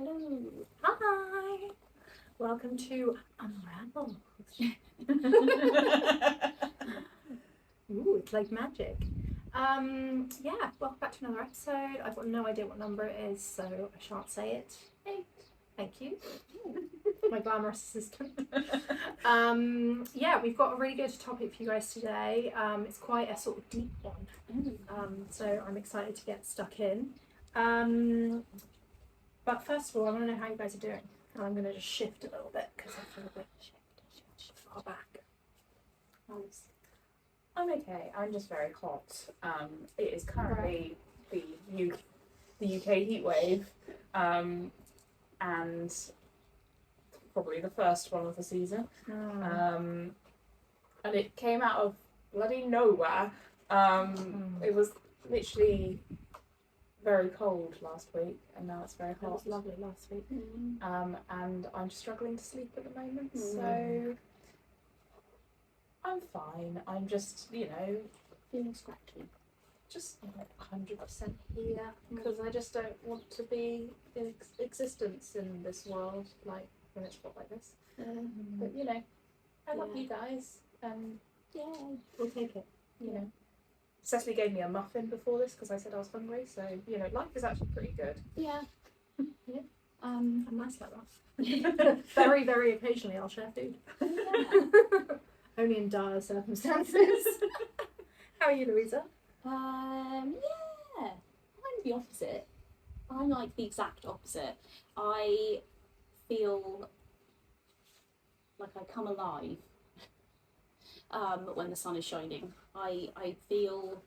Hello. Hi. Welcome to Unravelled. Ooh, it's like magic. Yeah, welcome back to another episode. I've got no idea what number it is, so I shan't say it. 8. Thank you. My glamorous assistant. Yeah, we've got a really good topic for you guys today. It's quite a sort of deep one. So I'm excited to get stuck in. But first of all, I want to know how you guys are doing. And I'm going to just shift a little bit because I feel a bit far back. I'm okay. I'm just very hot. It is currently the UK heat wave, and probably the first one of the season. And it came out of bloody nowhere. It was literally very cold last week, and now it's very hot. It was lovely last week. And I'm struggling to sleep at the moment, so I'm fine. I'm just, feeling scratchy. just 100% here because I just don't want to be in existence in this world, like when it's hot like this. But I love you guys. Yeah. We'll take it. Cecily gave me a muffin before this because I said I was hungry, so life is actually pretty good. Yeah. Yeah. Um. I'm nice like that. Very, very occasionally I'll share food. Yeah. Only in dire circumstances. How are you, Louisa? Yeah. I'm the opposite. I'm like the exact opposite. I feel like I come alive when the sun is shining. I feel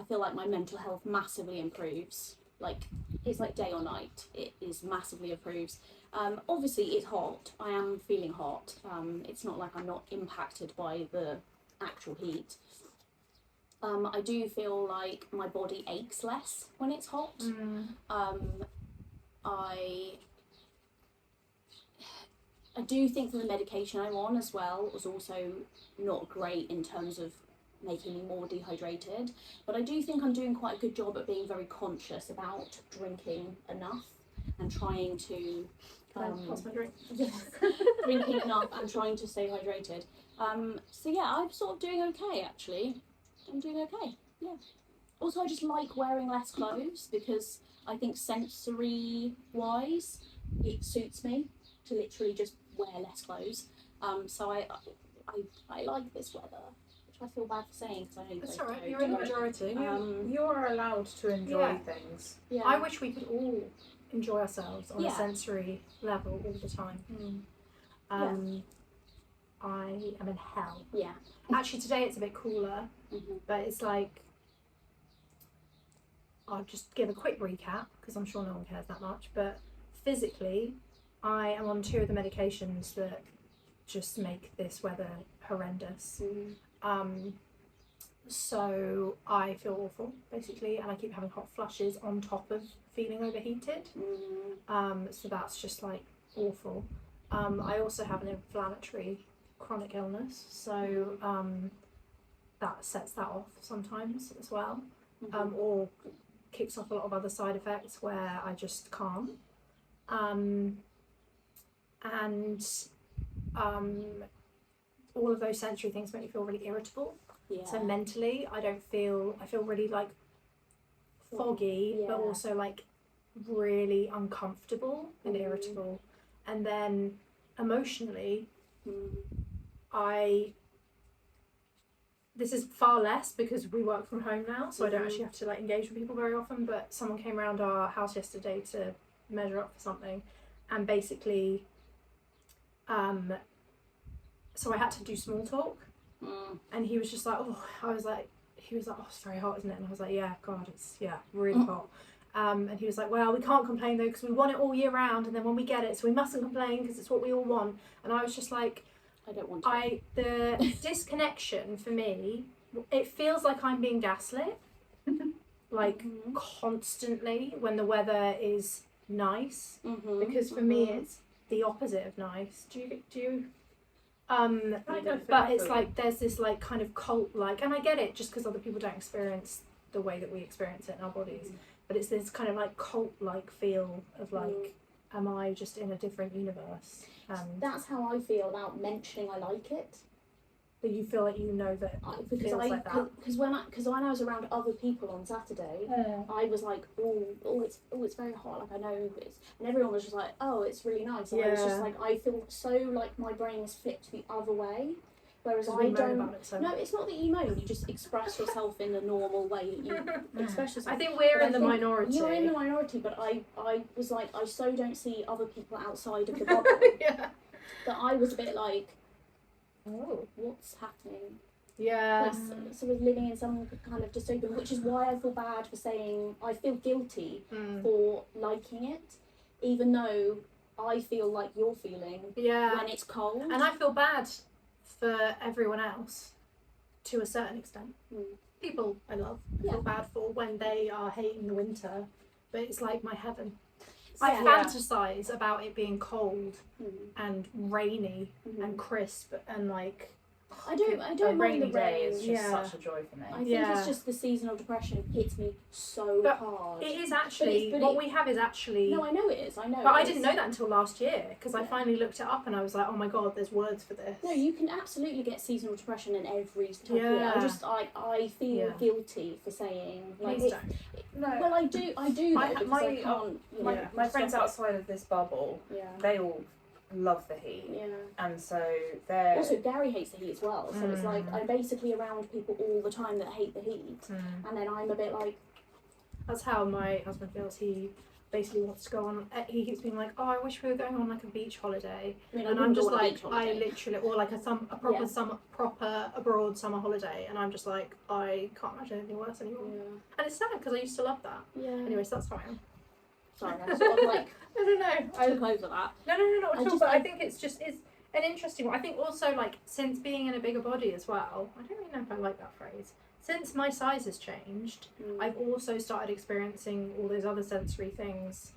like my mental health massively improves. Like, it's like day or night. It is massively improves. Obviously it's hot. I am feeling hot. It's not like I'm not impacted by the actual heat. I do feel like my body aches less when it's hot. I do think that the medication I'm on as well was also not great in terms of making me more dehydrated, but I do think I'm doing quite a good job at being very conscious about drinking enough and trying to What's my drink? drinking enough and trying to stay hydrated. So yeah, I'm sort of doing okay actually. I'm doing okay, yeah. Also, I just like wearing less clothes because I think sensory wise it suits me to literally just wear less clothes. So I like this weather, which I feel bad for saying because I know you That's both alright, don't. you're in the majority. You are allowed to enjoy things. Yeah. I wish we could all enjoy ourselves on a Yeah. sensory level all the time. I am in hell. Yeah. Actually, today it's a bit cooler, but it's like, I'll just give a quick recap because I'm sure no one cares that much, but physically I am on 2 of the medications that just make this weather horrendous. So I feel awful basically, and I keep having hot flushes on top of feeling overheated. So that's just like awful. I also have an inflammatory chronic illness, so that sets that off sometimes as well, or kicks off a lot of other side effects where I just can't. All of those sensory things make me feel really irritable. Yeah. So mentally, I feel really like foggy, but also like really uncomfortable and irritable. And then emotionally, this is far less because we work from home now, so I don't actually have to like engage with people very often, but someone came around our house yesterday to measure up for something, and basically so I had to do small talk, and he was just like, oh, he was like, oh, it's very hot, isn't it? And I was like, yeah, God, it's really hot. And he was like, well, we can't complain though because we want it all year round, and then when we get it, so we mustn't complain because it's what we all want. And I was just like, I don't want to. The disconnection for me, it feels like I'm being gaslit, like constantly when the weather is nice, because for me it's the opposite of nice. Do you? But it's like there's this like kind of cult like, and I get it just because other people don't experience the way that we experience it in our bodies. but it's this kind of like cult-like feel of like, am I just in a different universe? And That's how I feel about mentioning I like it. that you feel like you know that it Because feels like that. because when I was around other people on Saturday, I was like, it's very hot. Like I know it's, and everyone was just like, oh, it's really nice. And I was just like, I feel so like my brain is flipped the other way. Whereas I don't. About it so No, it's not that you moan. You just express yourself in the normal way that you express yourself. I think we're But in the minority. You're in the minority, but I was like, I so don't see other people outside of the bubble Yeah. that I was a bit like, Oh. what's happening? Yeah. Like, sort of living in some kind of dystopian, which is why I feel bad for saying, I feel guilty for liking it, even though I feel like you're feeling when it's cold. And I feel bad for everyone else to a certain extent. People I love, I feel bad for when they are hating the winter, but it's like my heaven. I fantasize about it being cold and rainy and crisp and like. I don't mind the rainy day rain. is just such a joy for me. I think it's just the seasonal depression hits me so hard. It is actually what we have is actually. No, I know it is. I know. But I didn't know that until last year because I finally looked it up and I was like, oh my god, there's words for this. No, you can absolutely get seasonal depression in every type of year. I feel guilty for saying like. Please don't. No. Well, I do. I My friends outside of this bubble, they all love the heat. Yeah. And so they're... Also, Gary hates the heat as well. So it's like, I'm basically around people all the time that hate the heat. And then I'm a bit like... That's how my husband feels. He basically wants to go on... He keeps being like, oh, I wish we were going on like a beach holiday. And I'm just like, I literally... Or like a proper abroad summer holiday. And I'm just like, I can't imagine anything worse anymore. Yeah. And it's sad because I used to love that. Yeah. Anyway, so that's how I am. Sorry, I sort of like... I don't know. I took over that. No, not at all. But I think it's an interesting one. I think also like since being in a bigger body as well, I don't really know if I like that phrase. Since my size has changed, I've also started experiencing all those other sensory things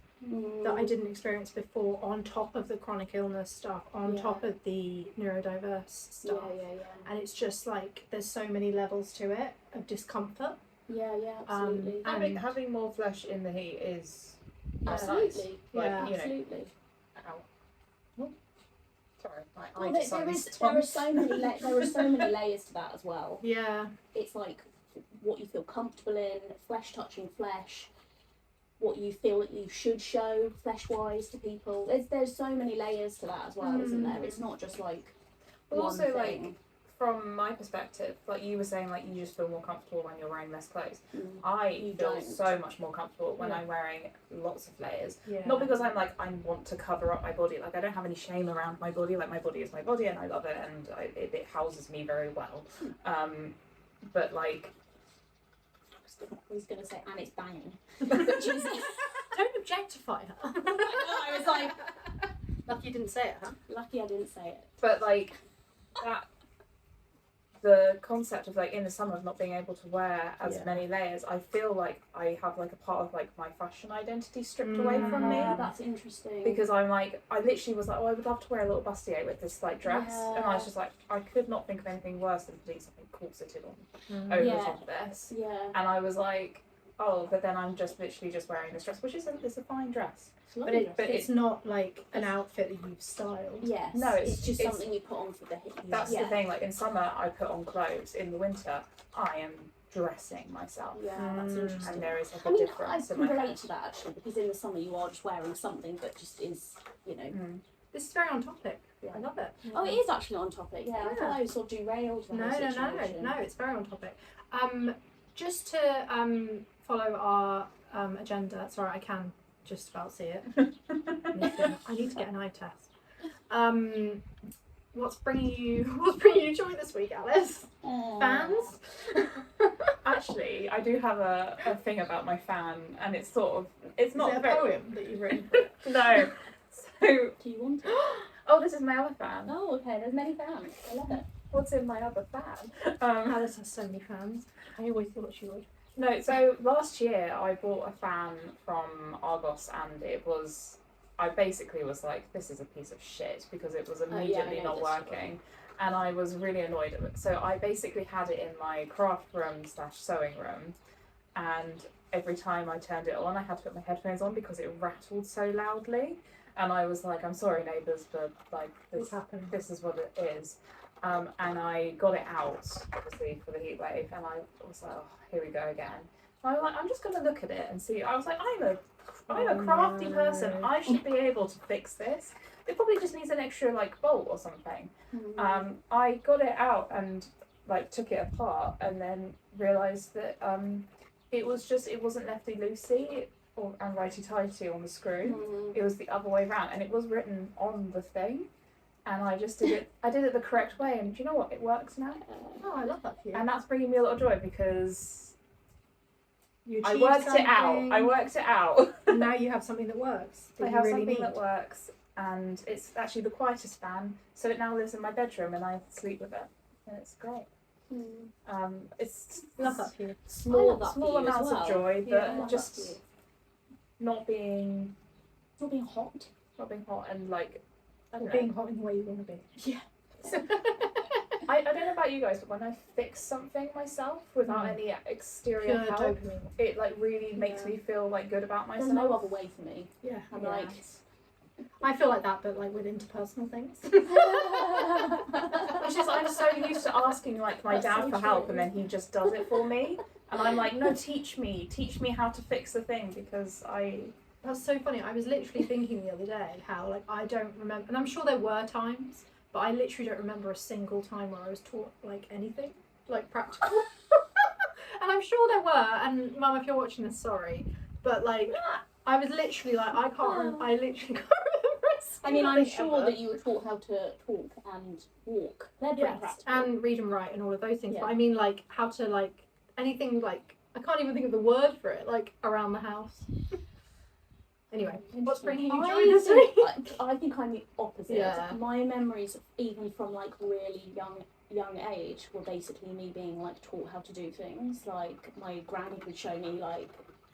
that I didn't experience before, on top of the chronic illness stuff, on top of the neurodiverse stuff. And it's just like there's so many levels to it of discomfort. Yeah, absolutely. Having more flesh in the heat is... Absolutely. Like, absolutely. Ow. Oh, sorry, my well, eye just there are so many layers to that as well. Yeah. It's like what you feel comfortable in, flesh touching flesh, what you feel that you should show flesh-wise to people. There's so many layers to that as well, isn't there? It's not just like one thing. Like, from my perspective, like you were saying, like you just feel more comfortable when you're wearing less clothes. I feel so much more comfortable when I'm wearing lots of layers. Not because I'm like, I want to cover up my body. Like I don't have any shame around my body. Like my body is my body and I love it and it houses me very well. But like... I was going to say, and it's banging. Don't objectify her. I was like... Lucky you didn't say it, huh? Lucky I didn't say it. But like, that... The concept of like in the summer of not being able to wear as many layers, I feel like I have like a part of like my fashion identity stripped away from me. That's interesting. Because I'm like, I literally was like, oh, I would love to wear a little bustier with this like dress, and I was just like, I could not think of anything worse than putting something corseted on over the top of this. Yeah. And I was like, oh, but then I'm just literally just wearing this dress, which is a fine dress. But it's not like an outfit that you've styled. Yes. No, it's just something you put on for the heat. That's the thing. Like in summer, I put on clothes. In the winter, I am dressing myself. Yeah, that's interesting. And there is like a difference. I can relate to that actually, because in the summer you are just wearing something that just is, you know. This is very on topic. I love it. Oh, it is actually on topic. Yeah, I thought I was sort of derailed. No, it's very on topic. Just to follow our agenda. Sorry, I can just about see it. I need to get an eye test. What's bringing you joy this week, Alice? Fans? Actually, I do have a thing about my fan, and it's not a poem that you've written. No. So do you want it? Oh, this is my other fan. Oh, okay. There's many fans. I love it. What's in my other fan? Alice has so many fans. I always thought she would. No, so last year I bought a fan from Argos, and I basically was like, this is a piece of shit, because it was immediately not working. And I was really annoyed at it. So I basically had it in my craft room / sewing room, and every time I turned it on, I had to put my headphones on because it rattled so loudly. And I was like, I'm sorry, neighbours, but like this is what it is. And I got it out, obviously, for the heat wave, and I was like, oh, here we go again. And I was like, I'm just going to look at it and see. I was like, I'm a crafty person. I should be able to fix this. It probably just needs an extra like bolt or something. I got it out and like took it apart, and then realised that it wasn't lefty loosey and righty tighty on the screw. It was the other way around, and it was written on the thing. And I just did it. I did it the correct way, and do you know what? It works now. Oh, I love that for you. And that's bringing me a lot of joy because I achieved worked something, it out. And now you have something that works. I have something that works, and it's actually the quietest fan. So it now lives in my bedroom, and I sleep with it, and it's great. It's Love that for you. small you as amounts well. of joy, Yeah. but just not being hot. and like. I don't know. Being hot in the way you want to be. Yeah. I don't know about you guys, but when I fix something myself without any exterior Pure help, dopamine. it like really makes me feel like good about myself. There's no other way for me. Yeah. I'm like, I feel like that, but like with interpersonal things. Which is I'm so used to asking like my That's dad so for help, true. and then he just does it for me, and I'm like, no, teach me how to fix the thing because That's so funny. I was literally thinking the other day how like I don't remember, and I'm sure there were times, but I literally don't remember a single time where I was taught like anything like practical. And I'm sure there were. And Mum, if you're watching this, sorry, but like I was literally like I literally can't remember. I mean, I'm thing sure ever. that you were taught how to talk and walk. They're pretty Yes, practical. and read and write and all of those things. Yeah. But I mean like how to like anything like I can't even think of the word for it like around the house. Anyway, what's bringing you joy this week? I think I'm the opposite. Yeah. My memories, even from like really young age, were basically me being like taught how to do things. Like my granny would show me like,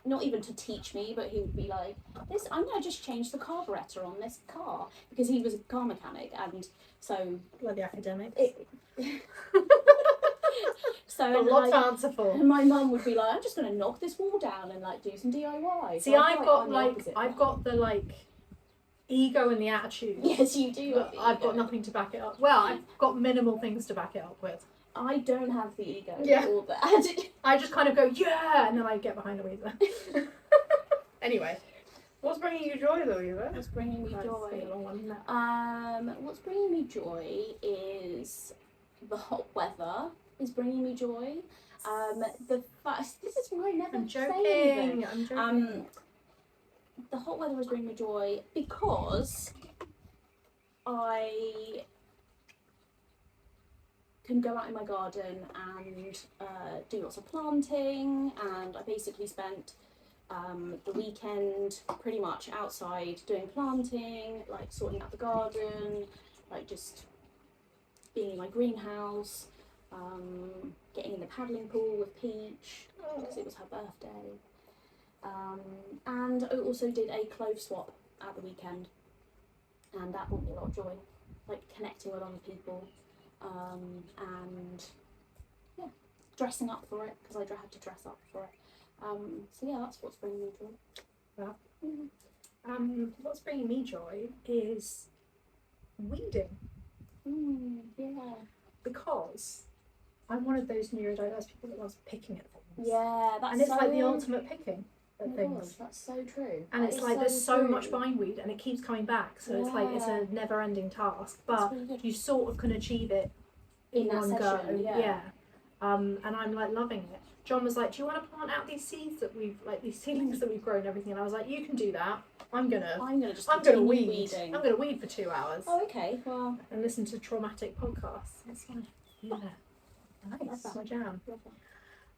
not even to teach me, but he would be like, "This, I'm gonna just change the carburetor on this car," because he was a car mechanic, and so Bloody academics. so A lot like, to answer for. and my mum would be like, "I'm just gonna knock this wall down and like do some DIY." See, So I I've feel got I'm the like opposite I've now. got the like ego and the attitude. Yes, you do. But I've got nothing to back it up. Well, I've got minimal things to back it up with. I don't have the ego Yeah. or the attitude. I just kind of go, yeah, and then I get behind Louisa. Anyway. what's bringing you joy, Louisa? What's bringing me That's joy? been a long one, isn't it? What's bringing me joy is the hot weather is bringing me joy. The fact this is why I never I'm say anything. joking. I'm joking. The hot weather is bringing me joy because I can go out in my garden and do lots of planting, and I basically spent the weekend pretty much outside doing planting, like sorting out the garden, like just being in my greenhouse, getting in the paddling pool with Peach because it was her birthday, and I also did a clothes swap at the weekend, and that brought me a lot of joy, like connecting with other people, and yeah, dressing up for it because I had to dress up for it. So yeah, that's what's bringing me joy. Yeah. What's bringing me joy is weeding. Yeah. Because I'm one of those neurodiverse people that loves picking at things. Yeah, that's And it's so, like the ultimate picking oh at my things. gosh, that's so true. And That it's is like there's so true. much bindweed and it keeps coming back. So it's like it's a never ending task. That's But really good. you sort of can achieve it in In that one session, go. yeah. And I'm like loving it. John was like, "Do you want to plant out these seeds that we've like these seedlings that we've grown and everything?" And I was like, "You can do that. I'm gonna just I'm gonna continue weed. weeding. I'm gonna weed for 2 hours Oh, okay. Well, and listen to traumatic podcasts." It's like, yeah, love nice, that. my jam. love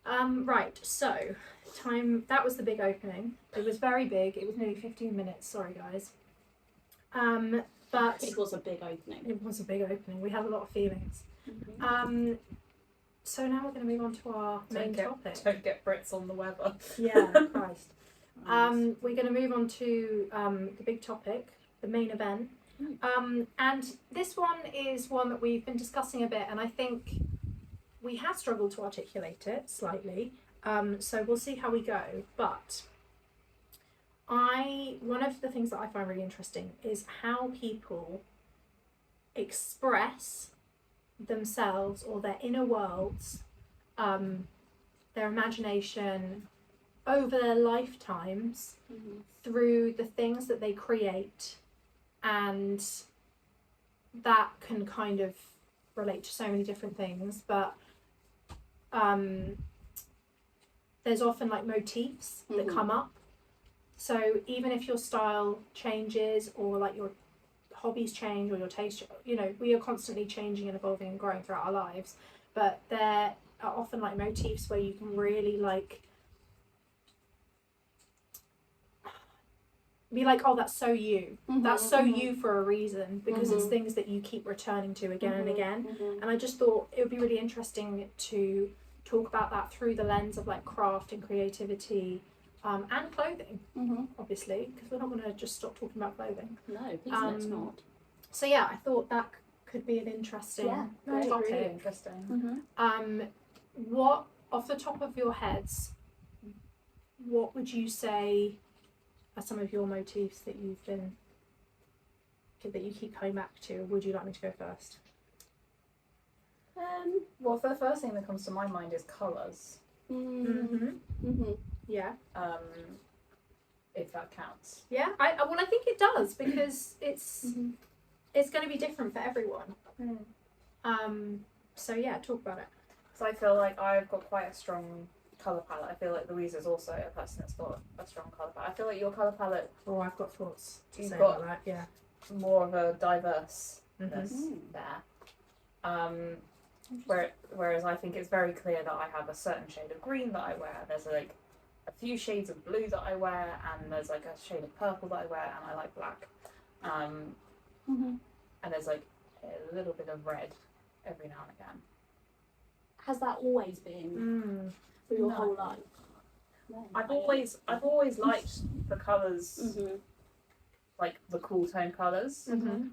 that. Right, so time. That was the big opening. It was very big. It was nearly 15 minutes. Sorry, guys. But It was a big opening. it was a big opening. We had a lot of feelings. Mhm. So now we're going to move on to our main topic. Don't get Brits on the weather. Yeah, Christ. Nice. We're going to move on to the big topic, the main event. And this one is one that we've been discussing a bit, and I think we have struggled to articulate it slightly. So we'll see how we go. But one of the things that I find really interesting is how people express themselves or their inner worlds, their imagination over their lifetimes through the things that they create, and that can kind of relate to so many different things, but there's often like motifs that come up. So even if your style changes or like your hobbies change or your taste, you know, we are constantly changing and evolving and growing throughout our lives, but there are often like motifs where you can really like be like, oh, that's so you. That's so you for a reason, because it's things that you keep returning to again and again. And I just thought it would be really interesting to talk about that through the lens of like craft and creativity, and clothing, obviously, because we're not going to just stop talking about clothing. No, please let's not. So yeah, I thought that could be an interesting topic. Really interesting. What, off the top of your heads, what would you say are some of your motifs that you keep coming back to? Or would you like me to go first? Well, the first thing that comes to my mind is colours. Yeah. If that counts. Yeah. I think it does, because it's going to be different for everyone. So yeah, talk about it. So I feel like I've got quite a strong colour palette. I feel like Louisa's also a person that's got a strong colour palette. I feel like your colour palette, Oh, I've got thoughts to You've say got- about that. Yeah. more of a diverseness there. Whereas I think it's very clear that I have a certain shade of green that I wear. There's like a few shades of blue that I wear, and there's like a shade of purple that I wear, and I like black. And there's like a little bit of red every now and again. Has that always been for your No. whole life? No, I've always liked the colours, like the cool tone colours.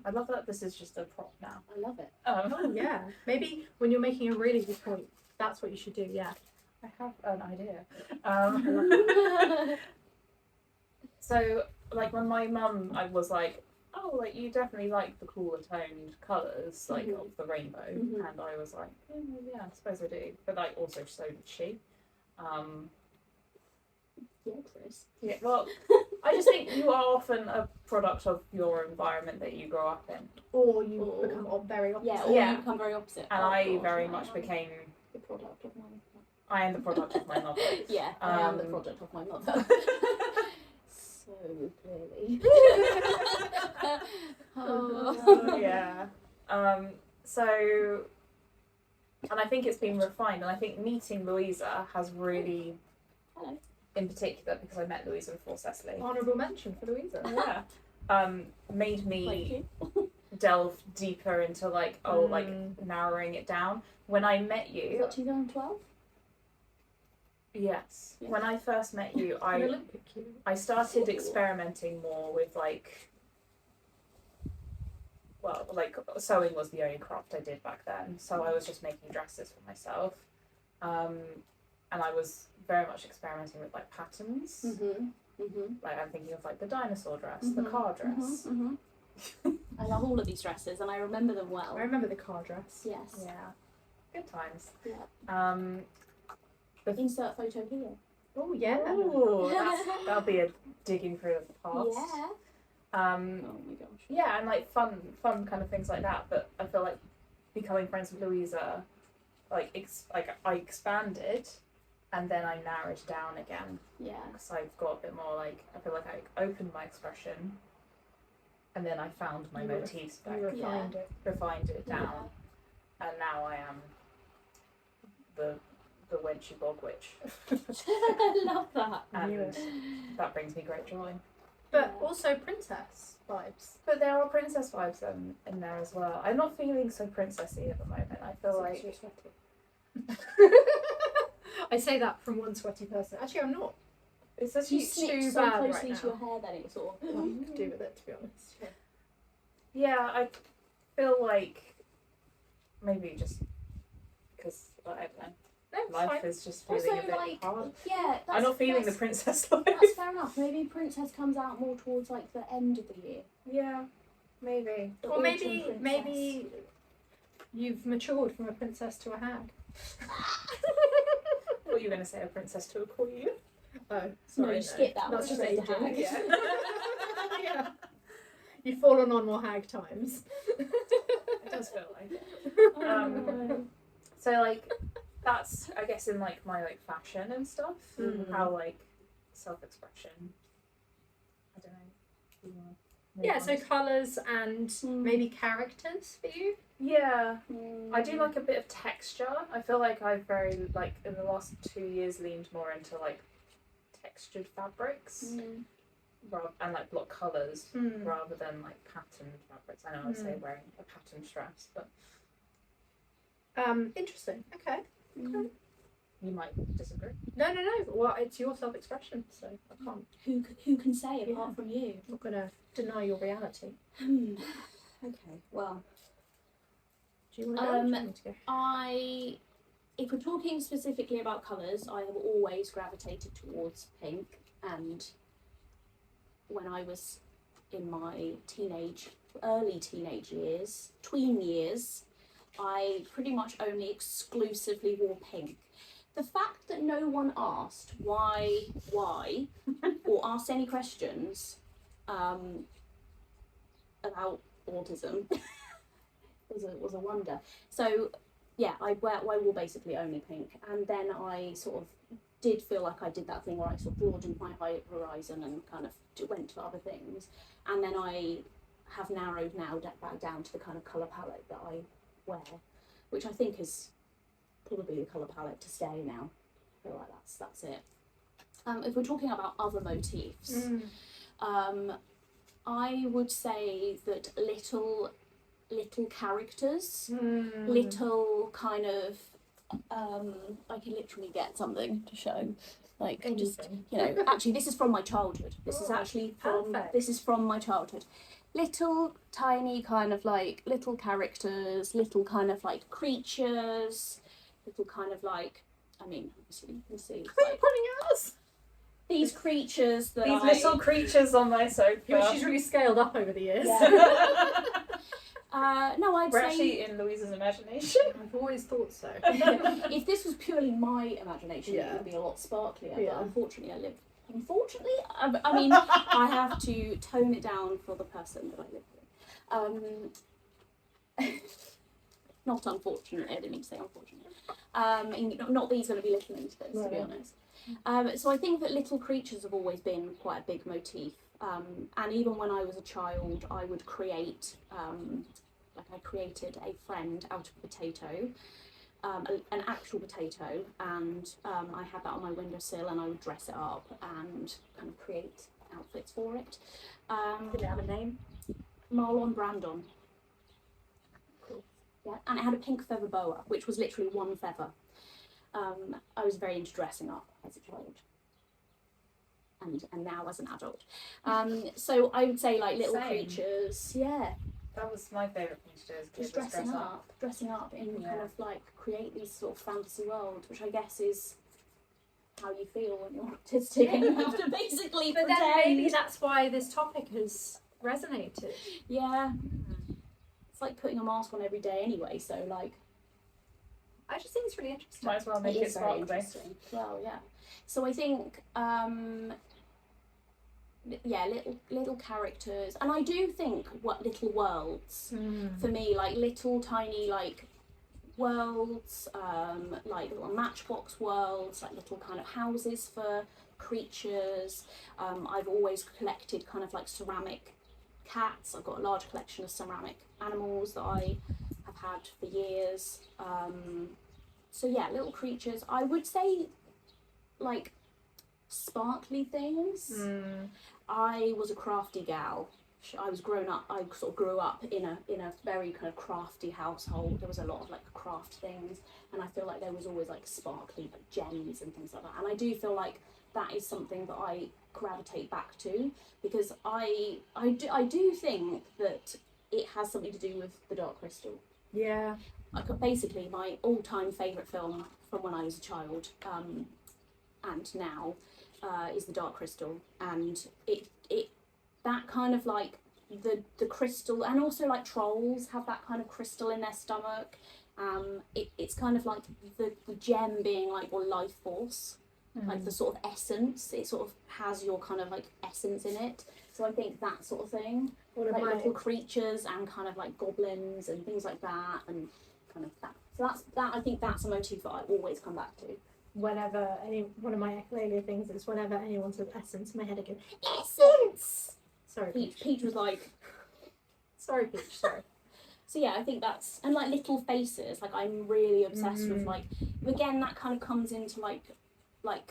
I love that this is just a prop now. I love it. Oh yeah. Maybe when you're making a really good point, that's what you should do. Yeah. I have an idea. So, like, when my mum, I was like, oh, like, you definitely like the cooler toned colours, like, of the rainbow. And I was like, yeah, I suppose I do. But, like, also so did she. Yeah, Chris. Yeah, well, I just think you are often a product of your environment that you grow up in. Or you become very opposite. Yeah, or Yeah. you become very opposite. And Oh, I God, very I much am became, the product of my I am the product of my mother. Yeah, I am the Um, product of my mother. So clearly. Oh, yeah. So, and I think it's been refined, and I think meeting Louisa has really, Hello. in particular, because I met Louisa before Cecily, Honourable mention for Louisa. yeah, made Thank me you. delve deeper into like, like narrowing it down. When I met Is you, that 2012? yes, Yeah. when I first met you, An Olympic cue. I started Ooh. experimenting more with like, well, like sewing was the only craft I did back then, so I was just making dresses for myself, and I was very much experimenting with like patterns. Like I'm thinking of like the dinosaur dress, the car dress. I love all of these dresses and I remember them well. I remember the car dress. Yes. Yeah, good times. Yeah. Insert photo here. Oh yeah. Ooh, that'll be a digging through the past. Yeah. Oh my gosh. yeah, and like fun kind of things like that. But I feel like becoming friends with Louisa, like I expanded, and then I narrowed down again. Yeah. Because I've got a bit more like, I feel like I opened my expression, and then I found my motifs back, You refined it down, and now I am the wenchy bog witch, I love that. and that brings me great joy. But also princess vibes. But there are princess vibes in there as well. I'm not feeling so princessy at the moment. I feel like You're sweaty. I say that from one sweaty person. Actually, I'm not. it's just You too snip so bad closely right to now. your hair that it sort of. Nothing to do with it, to be honest. Yeah, I feel like maybe just because I don't know. life is just feeling Also, a bit like, hard. yeah, I'm not feeling the that's, princess life. that's fair enough. Maybe Princess comes out more towards like the end of the year. Yeah, maybe. The Or autumn maybe you've matured from a princess to a hag. What were you going to say, a princess to a queen? Oh, No, sorry. you skip that. That's one just straight to aging. hag. Yeah. Yeah. You've fallen on more hag times. It does feel like it. So like that's I guess in like my like fashion and stuff, how like self-expression. I don't know. Do you wanna move Yeah, on? so colours and maybe characters for you. Yeah, I do like a bit of texture. I feel like I've very like in the last 2 years leaned more into like textured fabrics and like block colours rather than like patterned fabrics. I know I say wearing a patterned dress, but Interesting. Okay. you might disagree. No. Well, it's your self-expression, so I can't. Who can say apart from you? I'm not gonna deny your reality. Okay. Well, Do you want to go? Or do you want me to go? if we're talking specifically about colours, I have always gravitated towards pink, and when I was in my early teenage years, tween years, I pretty much only exclusively wore pink. The fact that no one asked why, or asked any questions about autism was a wonder. So yeah, I wore basically only pink, and then I sort of did feel like I did that thing where I sort of broadened my horizon and kind of went to other things, and then I have narrowed back down to the kind of colour palette that I wear, which I think is probably the colour palette to stay now. I feel like that's it. If we're talking about other motifs, I would say that little characters, little kind of I can literally get something to show, like just actually this is from my childhood. This is actually from my childhood. Little tiny kind of like little characters, little kind of like creatures, little kind of like, I mean, obviously you can see What are you pointing at us? these creatures that These little creatures on my sofa. She's really scaled up over the years. Yeah. No, I'd We're say actually in Louisa's imagination. I've always thought so. if this was purely my imagination, it would be a lot sparklier. Yeah. But unfortunately, I mean, I have to tone it down for the person that I live with. Not unfortunately, I didn't mean to say unfortunately. Not that he's going to be listening to this, to be honest. So I think that little creatures have always been quite a big motif. And even when I was a child, I would create, I created a friend out of a potato, an actual potato, and I had that on my windowsill, and I would dress it up and kind of create outfits for it. Did it have a name? Marlon Brandon. Cool. Yeah, and it had a pink feather boa, which was literally one feather. I was very into dressing up as a child. And now as an adult. So I would say like little creatures. Yeah. That was my favourite thing to do, is Just dressing up in kind of like create these sort of fantasy worlds, which I guess is how you feel when you're autistic and you have to basically But pretend. then maybe that's why this topic has resonated. Yeah. It's like putting a mask on every day anyway, so like I just think it's really interesting. Might as well make it very sparkly. interesting. Well, yeah. So I think little characters, and I do think what little worlds for me, like little tiny like worlds, like little matchbox worlds, like little kind of houses for creatures. I've always collected kind of like ceramic cats. I've got a large collection of ceramic animals that I have had for years. So yeah, little creatures. I would say like sparkly things. I was a crafty gal. I sort of grew up in a very kind of crafty household. There was a lot of like craft things, and I feel like there was always like sparkly like gems and things like that. And I do feel like that is something that I gravitate back to, because I do think that it has something to do with the dark crystal. Yeah. basically my all-time favourite film from when I was a child, and now, is The Dark Crystal, and it that kind of like the crystal, and also like trolls have that kind of crystal in their stomach. It's kind of like the gem being like your life force, like the sort of essence. It sort of has your kind of like essence in it. So I think that sort of thing, like little creatures and kind of like goblins and things like that, and kind of that. So that. I think that's a motif that I always come back to. Whenever one of my ecolalia things is whenever anyone says essence, my head again. Essence. Sorry, Peach was like. Sorry, Peach. Sorry. So yeah, I think that's, and like little faces. Like I'm really obsessed with like, again, that kind of comes into like I'm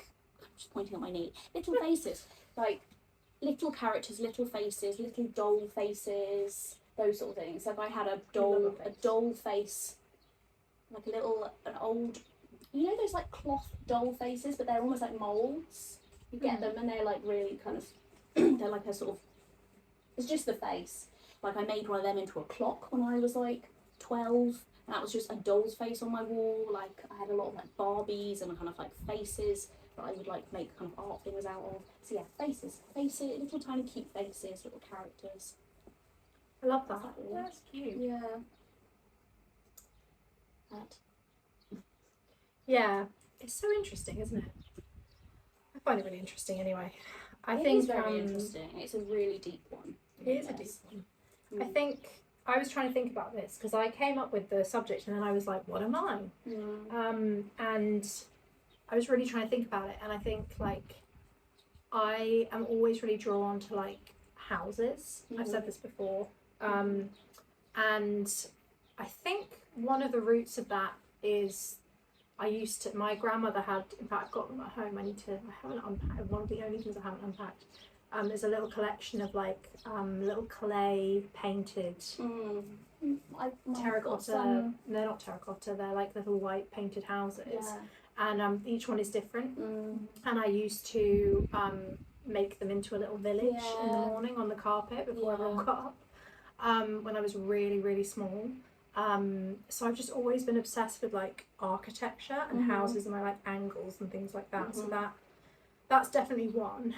just pointing at my knee. Little faces, like little characters, little faces, little doll faces, those sort of things. Like I had a doll face, like an old, you know those like cloth doll faces, but they're almost like molds. You get them and they're like really kind of, they're like a sort of, it's just the face. Like I made one of them into a clock when I was like 12, and that was just a doll's face on my wall. Like I had a lot of like Barbies and kind of like faces that I would like make kind of art things out of. So yeah, faces, little tiny cute faces, little characters. I love that. That's cute. Yeah. That. Yeah, it's so interesting, isn't it? I find it really interesting anyway. I It think is very interesting. It's a really deep one. It is a deep one. I think I was trying to think about this because I came up with the subject and then I was like, what am I? And I was really trying to think about it, and I think like I am always really drawn to like houses. I've said this before. And I think one of the roots of that is my grandmother had, in fact I've got them at home, I haven't unpacked, one of the only things I haven't unpacked. There's a little collection of like little clay painted terracotta. They're not terracotta. They're like little white painted houses, and each one is different. And I used to make them into a little village in the morning on the carpet before everyone got up. When I was really really small. So I've just always been obsessed with like architecture and houses and like angles and things like that. So that's definitely one.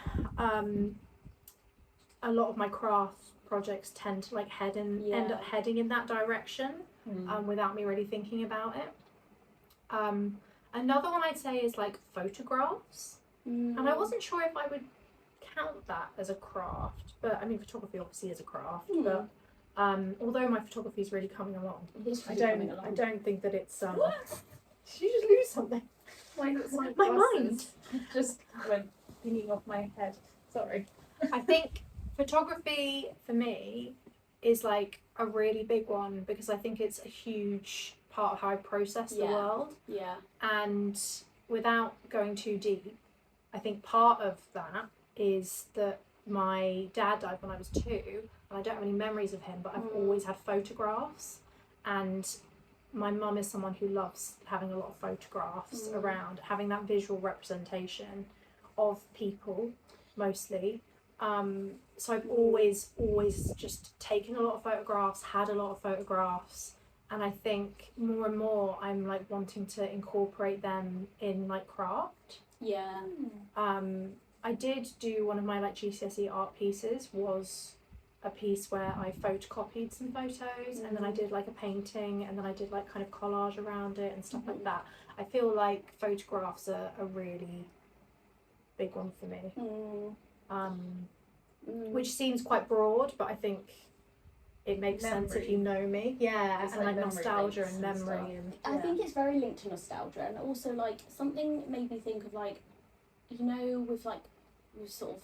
A lot of my craft projects tend to like end up heading in that direction without me really thinking about it. Another one I'd say is like photographs, and I wasn't sure if I would count that as a craft, but I mean photography obviously is a craft, but although my photography is really coming along, I don't think that it's What? Did you just lose something? My mind just went thinking off my head. Sorry. I think photography for me is like a really big one because I think it's a huge part of how I process the world. Yeah. And without going too deep, I think part of that is that my dad died when I was 2, and I don't have any memories of him, but I've always had photographs, and my mum is someone who loves having a lot of photographs around, having that visual representation of people mostly. So I've always just taken a lot of photographs, had a lot of photographs, and I think more and more I'm like wanting to incorporate them in like craft. Yeah. I did do one of my like GCSE art pieces was a piece where I photocopied some photos and then I did like a painting and then I did like kind of collage around it and stuff like that. I feel like photographs are a really big one for me. Which seems quite broad, but I think it makes sense if you know me. Yeah, it's and like nostalgia links and memory and I think it's very linked to nostalgia, and also like something made me think of like, you know, with sort of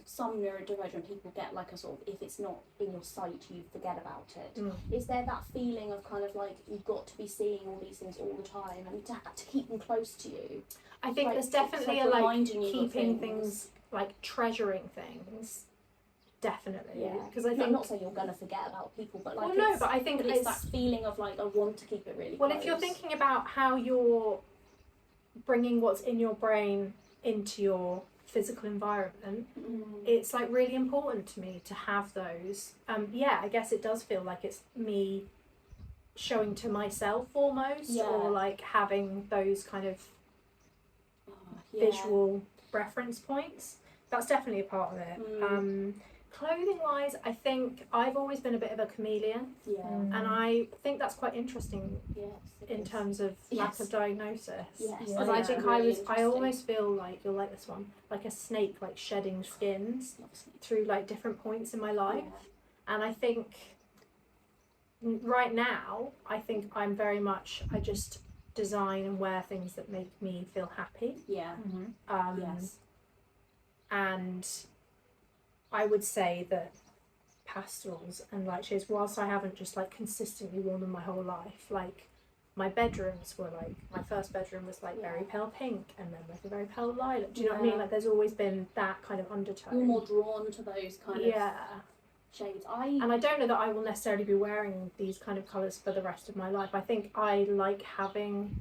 some neurodivergent people get like a sort of, if it's not in your sight you forget about it. Is there that feeling of kind of like you've got to be seeing all these things all the time and to keep them close to you? I think like, there's definitely like a like reminding you of keeping things like treasuring things. Definitely, Yeah, because I think I'm not saying you're gonna forget about people, but like but I think it's that feeling of like I want to keep it really well close. if you're thinking about how you're bringing what's in your brain into your physical environment, it's like really important to me to have those. I guess it does feel like it's me showing to myself almost, Yeah. or like having those kind of Yeah. visual reference points. That's definitely a part of it. Clothing wise, I think I've always been a bit of a chameleon, Yeah. and I think that's quite interesting Yes. in terms of lack of diagnosis. Yes. Because I think I almost feel like, you'll like this one, like a snake, like shedding skins through like different points in my life. Yeah. And I think right now, I think I'm very much, I just design and wear things that make me feel happy. Yeah. Yes. And I would say that pastels and light shades, whilst I haven't just like consistently worn them my whole life, like my bedrooms were like, my first bedroom was like very pale pink, and then like a very pale lilac. Do you know what I mean? Like there's always been that kind of undertone. You're more drawn to those kind of shades. And I don't know that I will necessarily be wearing these kind of colours for the rest of my life. I think I like having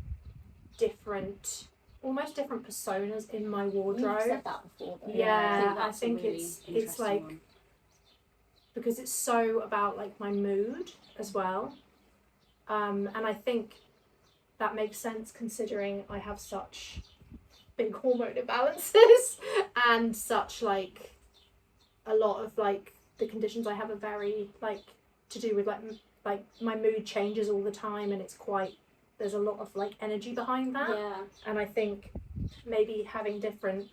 different, almost different personas in my wardrobe. You've said that before, though. Yeah, I I think really it's like one. Because it's so about like my mood as well, and I think that makes sense considering I have such big hormone imbalances and such like a lot of like the conditions I have are very like to do with like my mood changes all the time, and it's quite, there's a lot of like energy behind that. Yeah. And I think maybe having different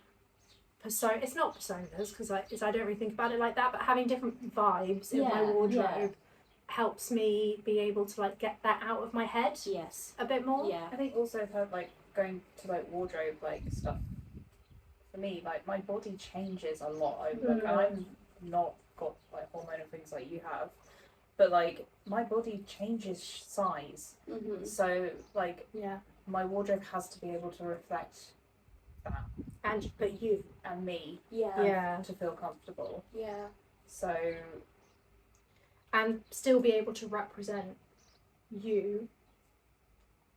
it's not personas because I don't really think about it like that, but having different vibes in my wardrobe helps me be able to like get that out of my head a bit more. I think also for like going to like wardrobe like stuff, for me like my body changes a lot over and I'm not got like hormone and things like you have, but like my body changes size, so like my wardrobe has to be able to reflect that, and but you and me to feel comfortable, so and still be able to represent you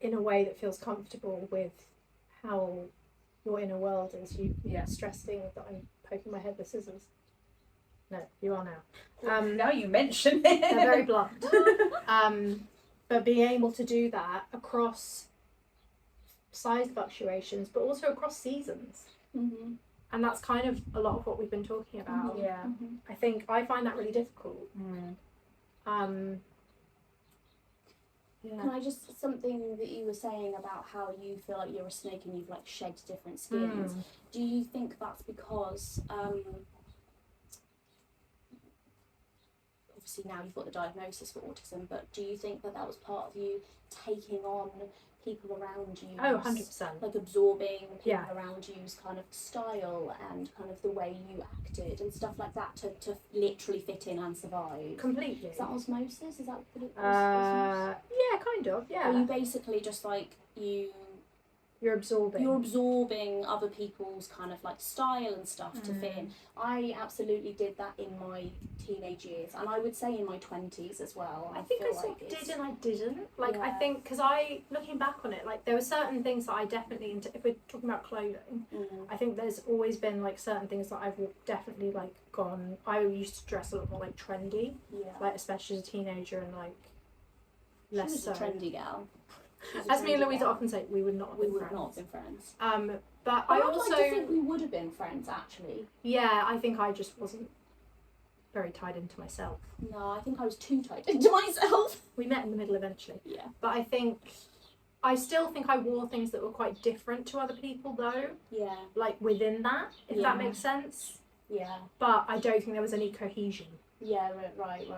in a way that feels comfortable with how your inner world is. You stressing that I'm poking my head with scissors. No, you are now. Now you mention it, they're very blunt. But being able to do that across size fluctuations, but also across seasons. And that's kind of a lot of what we've been talking about. I think I find that really difficult. Can I just, something that you were saying about how you feel like you're a snake and you've like shed different skins, do you think that's because obviously now you've got the diagnosis for autism, but do you think that that was part of you taking on people around you? Oh, 100%. Like absorbing people around you's kind of style and kind of the way you acted and stuff like that to literally fit in and survive? Completely. Is that osmosis? Is that what it yeah, kind of, Are you basically just like You're absorbing other people's kind of like style and stuff to fit in. I absolutely did that in my teenage years, and I would say in my 20s as well. I think I sort of did and I didn't. Like I think because looking back on it, like there were certain things that I definitely, if we're talking about clothing, I think there's always been like certain things that I've definitely like gone. I used to dress a lot more like trendy, like especially as a teenager, and like less she was a trendy gal. As me and Louisa often say, we would not have been friends. But I also like to think we would have been friends actually. Yeah, I think I just wasn't very tied into myself. No, I think I was too tied into myself. We met in the middle eventually. Yeah. But I still think I wore things that were quite different to other people though. Yeah. Like within that, if that makes sense. Yeah. But I don't think there was any cohesion. Yeah, right.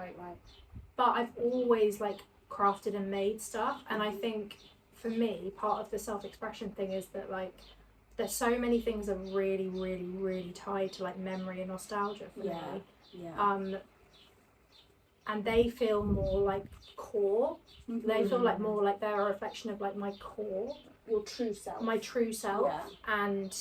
But I've always like crafted and made stuff, and I think for me part of the self-expression thing is that like there's so many things that are really really really tied to like memory and nostalgia for me, and they feel more like core. They feel like more like they're a reflection of like my core, your true self, and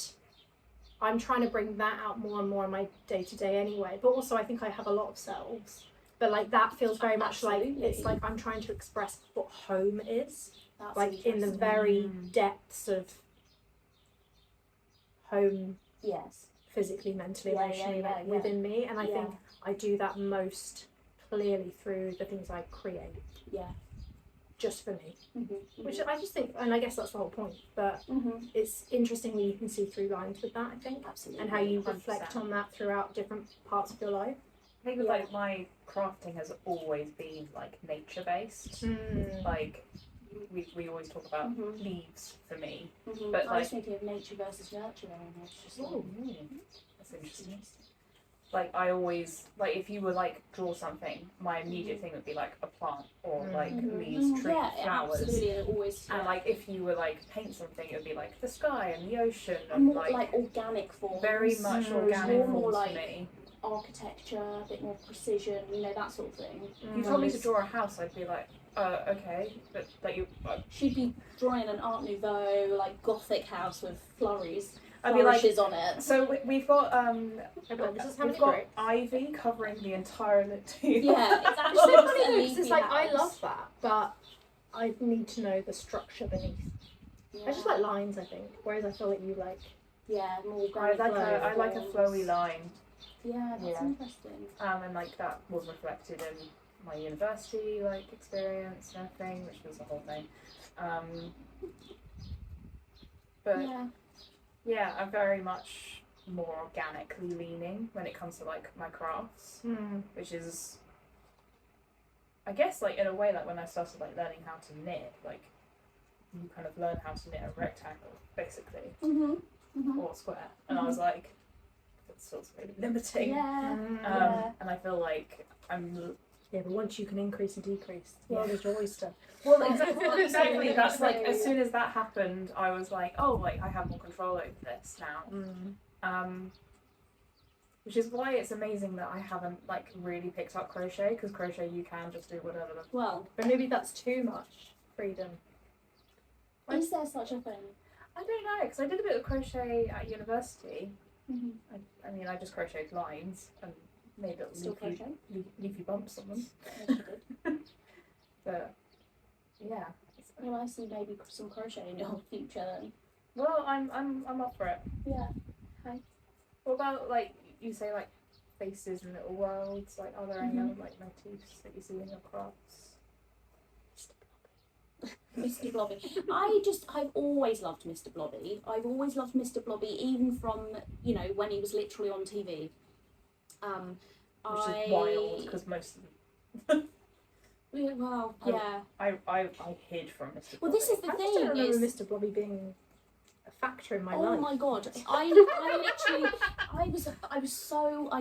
I'm trying to bring that out more and more in my day-to-day anyway. But also I think I have a lot of selves. But like that feels very much like it's like I'm trying to express what home is. That's like in the very depths of home. Yes. Physically, mentally, emotionally, within me, and I think I do that most clearly through the things I create. Yeah. just for me. Mm-hmm. Which I just think, and I guess that's the whole point, but it's interesting that you can see through lines with that, I think. Absolutely. And how you 100%. reflect on that throughout different parts of your life. I think like my crafting has always been like nature based. Like we always talk about leaves for me, but I was like thinking of nature versus nurture, and it's just that's interesting. Like I always like if you were like draw something, my immediate thing would be like a plant or like leaves, trees, flowers. Absolutely, it always. And like if you were like paint something, it would be like the sky and the ocean and and more like organic forms. very much organic more forms like for me. Architecture, a bit more precision, that sort of thing. If you told me to draw a house, I'd be like, okay, but like you. She'd be drawing an Art Nouveau, like Gothic house with flourishes on it. So we've got This is how we've got ivy covering the entire Yeah, it's actually so funny though, 'cause leafy it's like house. I love that, but I need to know the structure beneath. Yeah. I just like lines, I think. Whereas I feel like you like. Yeah, more I organic like a forms. flowy line. Yeah, that's interesting. And like that was reflected in my university like experience and everything, which was a whole thing. But yeah, I'm very much more organically leaning when it comes to like my crafts, which is, I guess, like in a way, like when I started like learning how to knit, like you kind of learn how to knit a rectangle basically or a square, and I was like, that's sort of really limiting. And I feel like I'm. Yeah, but once you can increase and decrease, the world is your oyster. Well, exactly. That's like as soon as that happened, I was like, oh, like I have more control over this now. Which is why it's amazing that I haven't like really picked up crochet, because crochet you can just do whatever. Well, but maybe that's too much freedom. is there such a thing? I don't know, because I did a bit of crochet at university. I mean, I just crocheted lines and made little leafy bumps on them. But yeah. Well, I see maybe some crochet in your future then. Well, I'm up for it. Yeah. Okay. What about like you say like faces and little worlds? Like, are there any other like motifs that you see in your crafts? Mr. Blobby. I've always loved Mr. Blobby. I've always loved Mr. Blobby, even from, when he was literally on TV. Which is wild, because most of them... I hid from Mr. Blobby. Well, this is the I thing. just don't remember Mr. Blobby being a factor in my life. Oh my god! I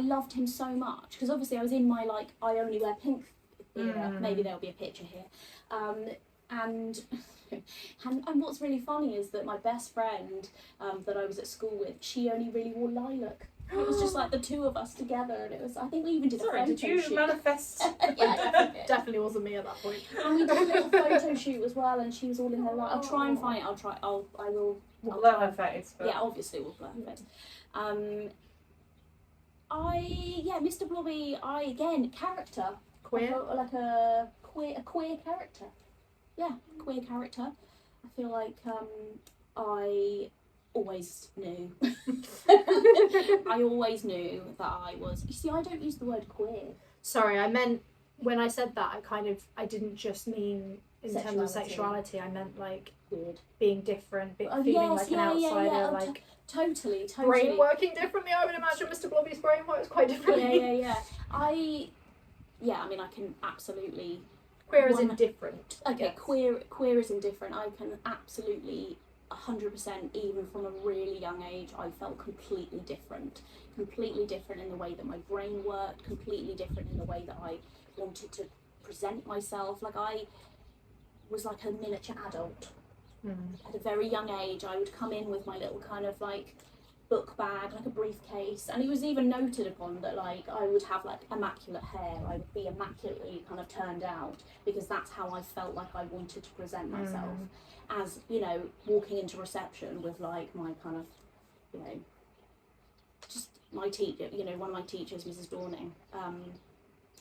loved him so much, because obviously I was in my like I only wear pink era. Maybe there'll be a picture here. And what's really funny is that my best friend that I was at school with, she only really wore lilac. It was just like the two of us together, and it was. I think we even did a photo shoot. Did you manifest? Yeah, definitely wasn't me at that point. And we did a little photo shoot as well, and she was all in her light. I'll try and find it. I will. We'll blur her face. But... Yeah, obviously we'll blur her face. Mr. Blobby. Character. Queer. Like a queer character. Yeah, queer character. I feel like I always knew. I always knew that I was. You see, I don't use the word queer. Sorry, I meant when I said that. I didn't just mean in terms of sexuality. I meant like weird, being different, feeling like an outsider, like totally. Brain working differently. I would imagine Mr. Blobby's brain works quite differently. Yeah. I mean, I can absolutely. Queer is indifferent. Okay, queer is indifferent. I can absolutely 100%, even from a really young age, I felt completely different in the way that my brain worked, completely different in the way that I wanted to present myself. Like I was like a miniature adult. At a very young age, I would come in with my little kind of like book bag, like a briefcase, and it was even noted upon that like I would have like immaculate hair. I would be immaculately kind of turned out, because that's how I felt like I wanted to present myself. As walking into reception with like my kind of just my teacher, one of my teachers, Mrs. Dorning,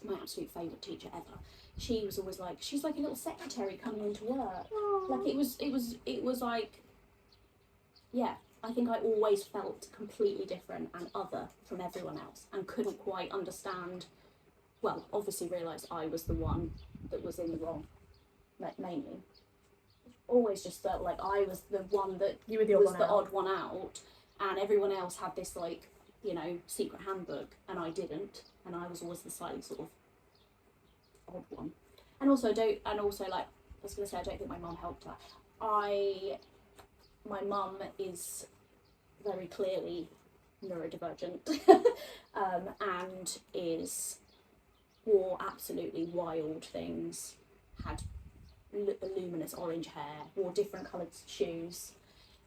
my absolute favourite teacher ever. She was always like, she's like a little secretary coming into work. Like it was like, yeah, I think I always felt completely different and other from everyone else, and couldn't quite understand, well, obviously realised I was the one that was in the wrong. mainly. Always just felt like I was the one that You were the odd one out, and everyone else had this like, you know, secret handbook, and I didn't, and I was always the slightly sort of odd one. And also like I was gonna say, I don't think my mum helped that. My mum is very clearly neurodivergent, and wore absolutely wild things, had luminous orange hair, wore different coloured shoes,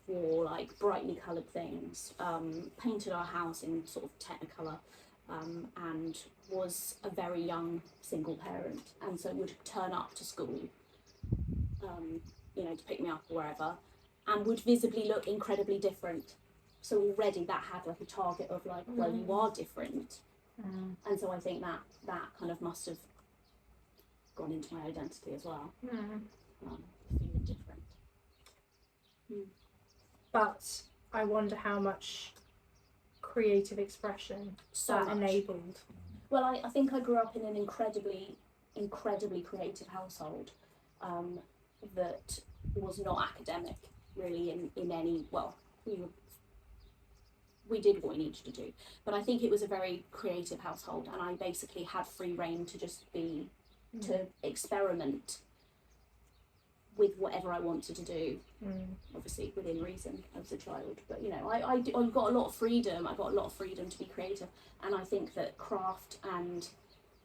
wore like brightly coloured things, painted our house in sort of technicolor, and was a very young single parent, and so would turn up to school, you know, to pick me up or wherever, and would visibly look incredibly different. So already that had like a target of like, well, you are different. And so I think that kind of must have gone into my identity as well. Feeling different. But I wonder how much creative expression that enabled. Well, I think I grew up in an incredibly creative household, that was not academic really in any, well, we did what we needed to do, but I think it was a very creative household, and I basically had free reign to just be, to experiment with whatever I wanted to do, obviously within reason as a child. But you know, I got a lot of freedom. I got a lot of freedom to be creative, and I think that craft and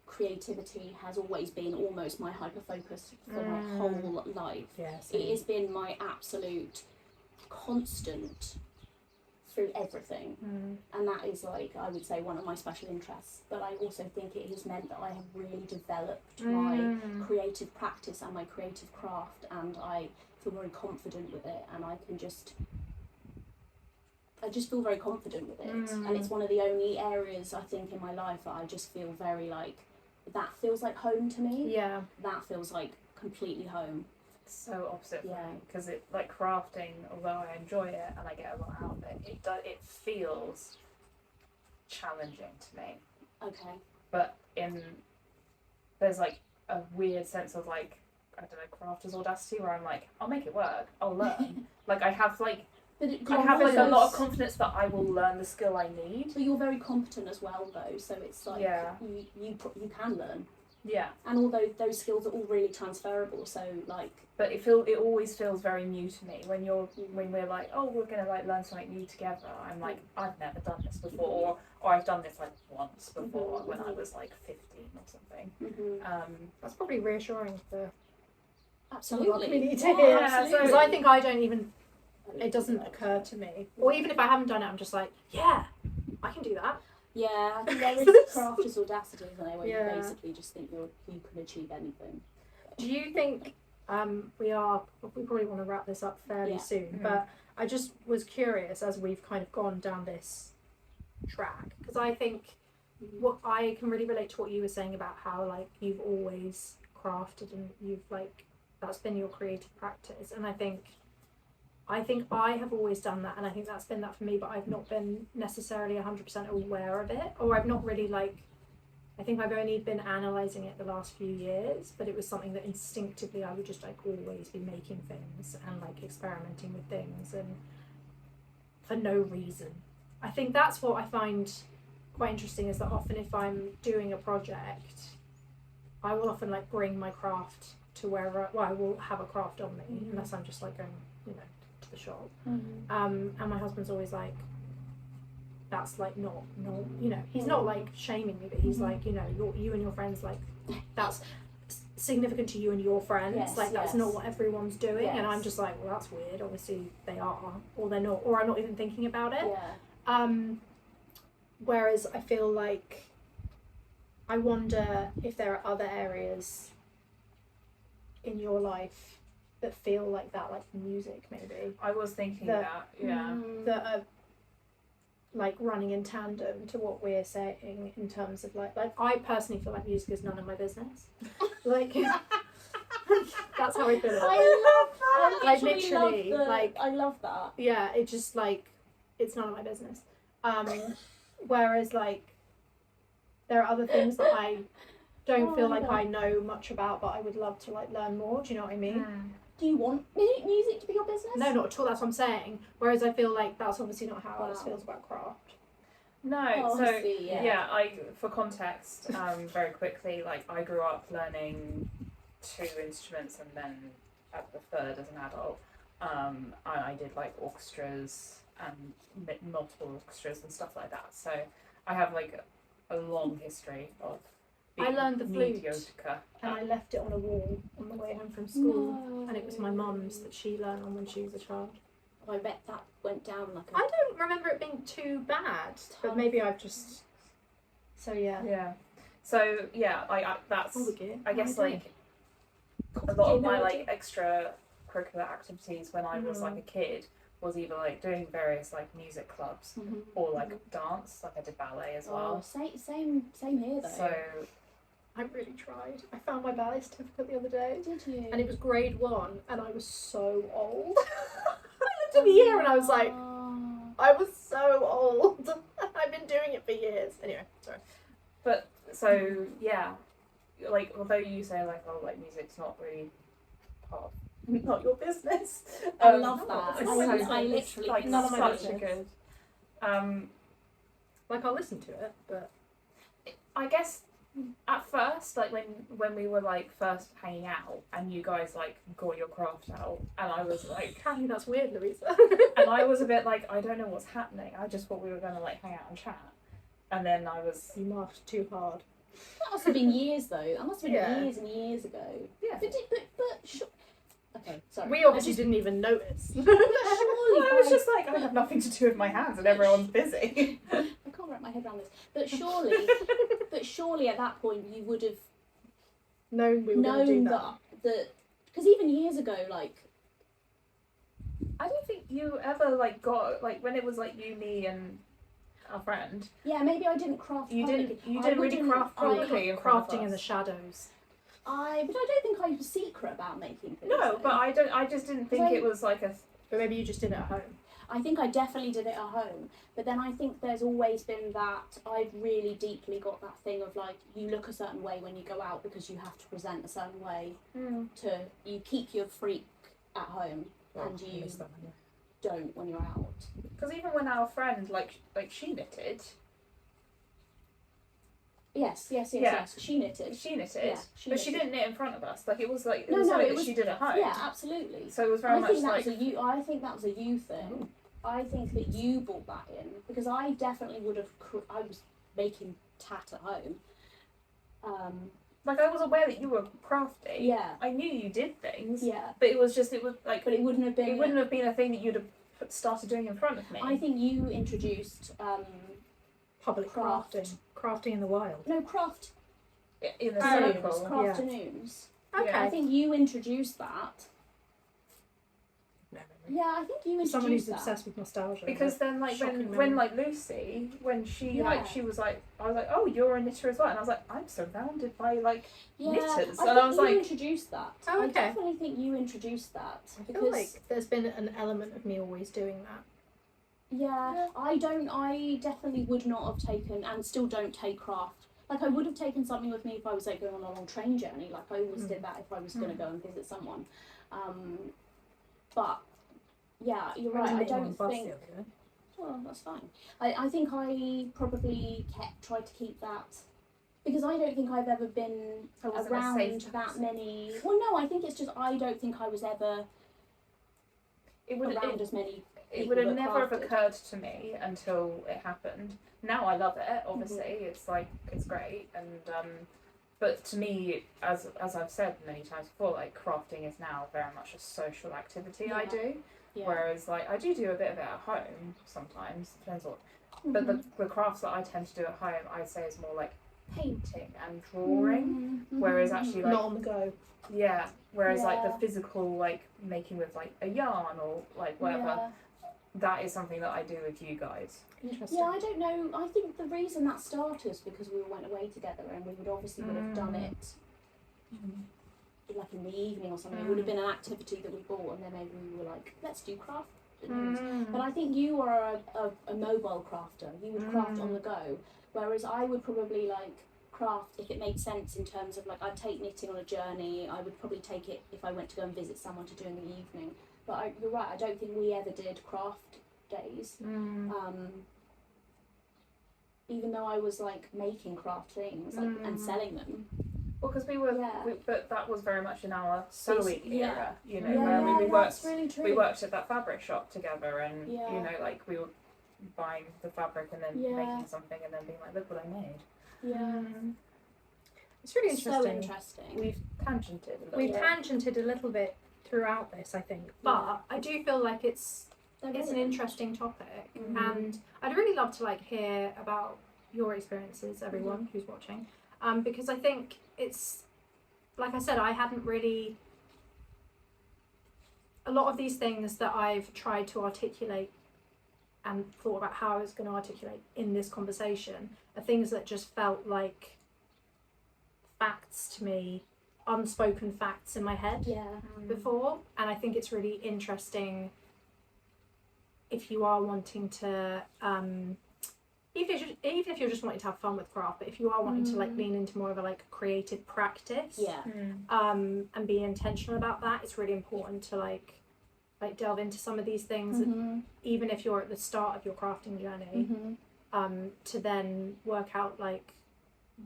creativity has always been almost my hyper focus for my whole life. Yes, it has been my absolute constant through everything, and that is, like, I would say, one of my special interests. But I also think it has meant that I have really developed my creative practice and my creative craft, and I feel very confident with it, and I just feel very confident with it. And it's one of the only areas, I think, in my life that I just feel very like, that feels like home to me. Yeah. That feels like completely home. So opposite for me, because it, like, crafting, although I enjoy it and I get a lot out of it, it feels challenging to me. Okay. But there's like a weird sense of, like, I don't know, crafter's audacity, where I'm like, I'll make it work, I'll learn. Like, I have like a lot of confidence that I will learn the skill I need. But you're very competent as well, though, so it's like, you can learn. Yeah. And although those skills are all really transferable, so like. But it always feels very new to me when we're like, oh, we're gonna like learn something new together. I'm like, I've never done this before, or I've done this like once before when I was like 15 or something. That's probably reassuring for absolutely community to hear. Because I think I don't even. It doesn't occur to me, or even if I haven't done it, I'm just like, yeah, I can do that. Yeah, I think there is crafter's audacity, isn't there, where you basically just think you can achieve anything. Do you think we probably want to wrap this up fairly soon, but I just was curious as we've kind of gone down this track, because I think what I can really relate to what you were saying about how, like, you've always crafted and you've, like, that's been your creative practice, and I think I have always done that, and I think that's been that for me, but I've not been necessarily 100% aware of it, or I've not really, like, I think I've only been analysing it the last few years, but it was something that instinctively I would just, like, always be making things and, like, experimenting with things, and for no reason. I think that's what I find quite interesting, is that often if I'm doing a project, I will often, like, bring my craft to wherever, I will have a craft on me, unless I'm just, like, going, you know, the shop, and my husband's always like, that's like not you know, he's not like shaming me, but he's like, you know, you and your friends, like, that's significant to you and your friends, that's not what everyone's doing, and I'm just like, well, that's weird, obviously they are, or they're not, or I'm not even thinking about it. Whereas I feel like, I wonder if there are other areas in your life that feel like that, like music maybe. I was thinking that that are like running in tandem to what we're saying in terms of like I personally feel like music is none of my business. Like that's how I feel about it. I love that. Like literally, like I love that. Yeah, it just like it's none of my business. Whereas like there are other things that I don't feel like yeah. I know much about, but I would love to like learn more. Do you know what I mean? Do you want music to be your business? No, not at all. That's what I'm saying. Whereas I feel like that's obviously not how Alice Wow. feels about craft. No, Oh, so I see, yeah. for context, very quickly, like I grew up learning 2 instruments and then at the 3rd as an adult. And I did like orchestras and multiple orchestras and stuff like that. So I have like a long history of being I learned the flute. mediocre. And I left it on a wall on the way home from school. No. And it was my mum's that she learned on when she was a child. I bet that went down like a... I don't remember it being too bad, but maybe I've just. So yeah. Yeah. So yeah, that's All the gear. I guess No, like a lot of my No like idea. extra curricular activities when I was like a kid was either like doing various like music clubs Mhm. or like dance. Like I did ballet as Oh, well. same here though. So I really tried. I found my ballet certificate the other day. Did you? And it was grade 1, and I was so old. I looked at the year and I was like, Oh. I was so old. I've been doing it for years. Anyway, sorry. But so yeah, like although you say like oh like music's not really part of not your business. I love that. It's I it's literally like none of my such a business. good. Like, I'll listen to it, but. I guess at first, like when we were like first hanging out and you guys like got your craft out and I was like Apparently that's weird, Louisa. and I was a bit like I don't know what's happening. I just thought we were gonna like hang out and chat. And then I was You marked too hard. That must have been years though. That must have been Yeah. years and years ago. yeah. But sure. Okay, sorry. We obviously didn't even notice. Surely I was by- just like I have nothing to do with my hands and everyone's busy. I can't wrap my head around this. But surely at that point you would have Known we were going to do known that. that because even years ago, like I don't think you ever like got like when it was like you, me and our friend. yeah, maybe I didn't craft. You publicly. didn't I really wouldn't- craft I- publicly in front of Crafting in the us. shadows. but I don't think I was secret about making things. No, though. but I just didn't think Like- it was like a But maybe you just did it at home. I think I definitely did it at home, but then I think there's always been that I've really deeply got that thing of like you look a certain way when you go out because you have to present a certain way to you keep your freak at home and you don't when you're out. because even when our friend like she knitted. Yes. Yeah. She knitted. She knitted, Yeah, but she didn't knit in front of us. Like it was like it No, was no, something it that was- she did at home. Yeah, absolutely. So it was very I much think that like was a you. I think that was a you thing. I think that you brought that in because I definitely would have. I was making tat at home. I was aware that you were crafty. Yeah. I knew you did things. Yeah. But it was like But it wouldn't have been. it wouldn't have been a thing that you'd have started doing in front of me. I think you introduced Public Craft. Crafting in the wild. no craft in the Oh, circle. crafternoons. Okay. I think you introduced that. No, Yeah, I think you Someone who's introduced that. obsessed with nostalgia. Because then, like Shocking when memory. like Lucy, when she Yeah. she was like, I was like, oh, you're a knitter as well, and I was like, I'm surrounded by like Yeah, knitters, I and think I was you like, introduced that. Oh, I okay. definitely think you introduced that I because feel like there's been an element of me always doing that. yeah, I definitely would not have taken and still don't take craft. Like I would have taken something with me if I was like going on a long train journey. Like I always did that if I was going to go and visit someone. But yeah, you're right. I don't think. Well, that's fine. I think I probably tried to keep that because I don't think I've ever been I wasn't a around safe that person. many. Well, no, I think it's just I don't think I was ever it would around as many. it people would have that never have crafted. occurred to me until it happened. Now I love it. Obviously, it's like it's great, and but to me, as I've said many times before, like crafting is now very much a social activity I Yeah. do. Yeah. Whereas like I do a bit of it at home sometimes, depends what. But the crafts that I tend to do at home, I'd say is more like painting and drawing. Whereas actually like Not on the go. yeah, whereas like the Yeah. physical like making with like a yarn or like whatever, Yeah. that is something that I do with you guys. Interesting. Yeah, I don't know. I think the reason that started is because we all went away together and we would have done it like in the evening or something. It would have been an activity that we bought and then maybe we were like, let's do craft. But I think you are a mobile crafter. You would craft on the go, whereas I would probably like craft if it made sense in terms of like I'd take knitting on a journey. I would probably take it if I went to go and visit someone to do in the evening. But you're right. I don't think we ever did craft days. Even though I was like making craft things like and selling them. Well, because but that was very much in our sewing era, you know, Yeah, where we worked. really true. We worked at that fabric shop together, and Yeah. you know, like we were buying the fabric and then making something, and then being like, "Look what I made." Yeah. It's really So interesting. We've tangented a little. We've tangented a little bit throughout this, I think, but I do feel like it's an interesting topic, and I'd really love to like hear about your experiences, everyone who's watching, because I think it's, like I said, I hadn't really, a lot of these things that I've tried to articulate and thought about how I was going to articulate in this conversation are things that just felt like facts to me, unspoken facts in my head before, and I think it's really interesting if you are wanting to even if you're just wanting to have fun with craft, but if you are wanting to like lean into more of a like creative practice and be intentional about that, it's really important to like delve into some of these things, even if you're at the start of your crafting journey, to then work out like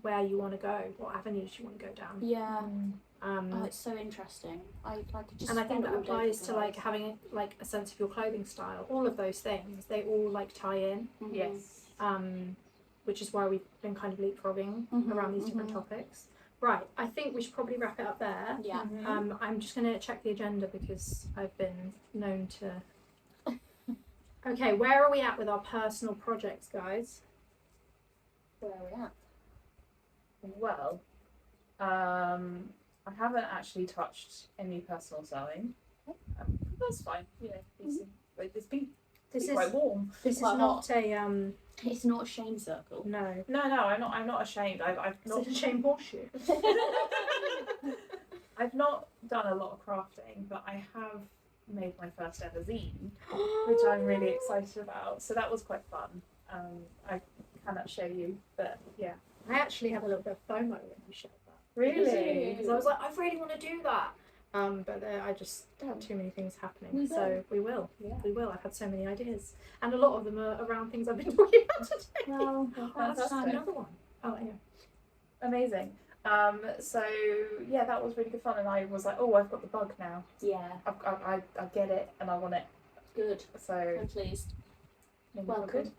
where you want to go, what avenues you want to go down. Oh, it's so interesting. I just and I think that applies to like having like a sense of your clothing style. All of those things, they all like tie in. Yes. Which is why we've been kind of leapfrogging around these different topics. Right, I think we should probably wrap it up there. Yeah. I'm just going to check the agenda because I've been known to... Okay, where are we at with our personal projects, guys? Where are we at? Well, I haven't actually touched any personal sewing. That's fine. You know, it's been quite warm. This is quite not hot. a It's not a shame circle. no. No, I'm not ashamed. I've not. It's a shame horseshoe. I've not done a lot of crafting, but I have made my first ever zine, which I'm really excited about. So that was quite fun. I cannot show you, but yeah. I actually had a little bit of FOMO when you shared that. Really? Because I was like, I really want to do that. But I just had too many things happening. So we will. Yeah. We will. I've had so many ideas. And a lot of them are around things I've been talking about today. Well, That's another one. Oh, yeah. Amazing. So yeah, that was really good fun, and I was like, oh, I've got the bug now. Yeah. I get it, and I want it. Good. So I'm pleased. maybe Welcome. good.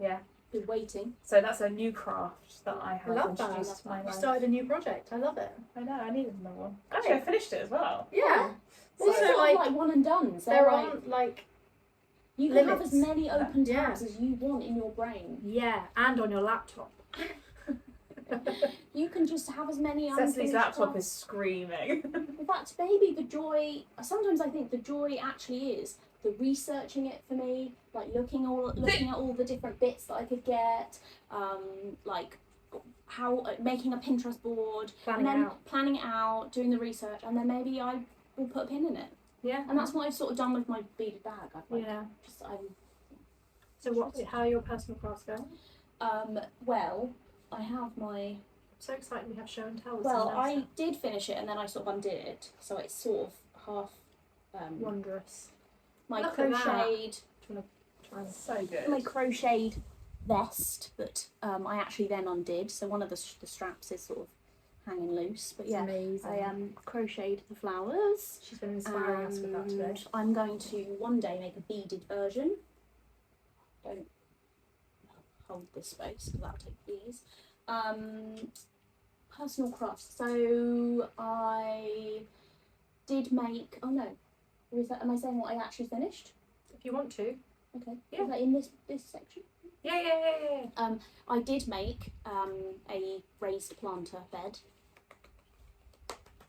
Yeah. Good waiting. So that's a new craft that I have love that. introduced to my You life. started a new project. I love it. I know. I needed another one. Actually, I finished it as well. Yeah. They're Also, sort of like, like one and dones. there aren't like you can have limits. as many open Yeah. tabs as you want in your brain. yeah, and on your laptop. You can just have as many Cecily's unfinished laptop crafts. is screaming. In fact, maybe the joy. Sometimes I think the joy actually is the researching it for me, like looking at all the different bits that I could get, like how making a Pinterest board, Planning and then it out. planning it out, doing the research, and then maybe I will put a pin in it. Yeah. And that's what I've sort of done with my beaded bag. I've like, Yeah. just So how are your personal crafts going? well, I have my. I'm so excited we have show and tell. Well, I did finish it and then I sort of undid it, so it's sort of half. Wondrous. My Look at that. crocheted. So good. My crocheted vest that I actually then undid. So one of the straps is sort of hanging loose. But yeah, Amazing. I crocheted the flowers. She's been inspiring us with that today. And I'm going to one day make a beaded version. Don't hold this space because that'll take years. Personal crafts. So I did make. Oh no, am I saying what I actually finished? If you want to. Okay. Yeah. Is that in this section? Yeah. I did make a raised planter bed,